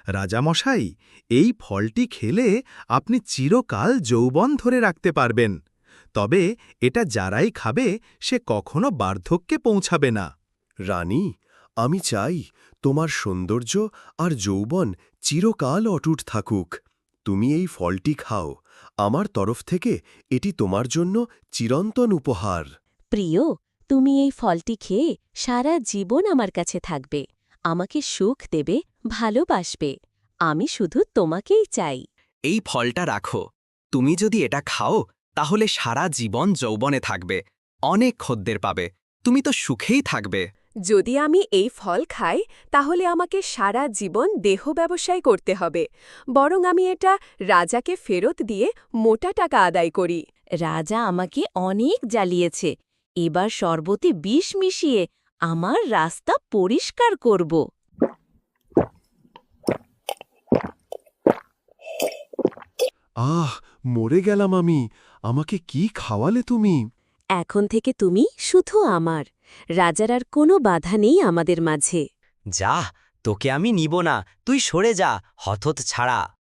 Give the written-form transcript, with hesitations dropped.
রাজামশাই, এই ফলটি খেলে আপনি চিরকাল যৌবন ধরে রাখতে পারবেন। তবে এটা যারাই খাবে সে কখনো বার্ধক্যে পৌঁছাবে না। রানী, আমি চাই তোমার সৌন্দর্য আর যৌবন চিরকাল অটুট থাকুক। তুমি এই ফলটি খাও, আমার তরফ থেকে এটি তোমার জন্য চিরন্তন উপহার। প্রিয়, তুমি এই ফলটি খেয়ে সারা জীবন আমার কাছে থাকবে, আমাকে সুখ দেবে, ভালোবাসবে। আমি শুধু তোমাকেই চাই। এই ফলটা রাখো। তুমি যদি এটা খাও তাহলে সারা জীবন যৌবনে থাকবে, অনেক খদ্দের পাবে, তুমি তো সুখেই থাকবে। যদি আমি এই ফল খাই তাহলে আমাকে সারা জীবন দেহ ব্যবসায় করতে হবে, বরং আমি এটা রাজাকে ফেরত দিয়ে মোটা টাকা আদায় করি। রাজা আমাকে অনেক জ্বালিয়েছে, এবার শরবতে বিষ মিশিয়ে আমার রাস্তা পরিষ্কার করব। আহ, মরে গেলাম আমি। আমাকে কি খাওয়ালে তুমি? এখন থেকে তুমি শুধু আমার, রাজার আর কোনো বাধা নেই আমাদের মাঝে। যা, তোকে আমি নিব না, তুই সরে যা, হতত ছাড়া।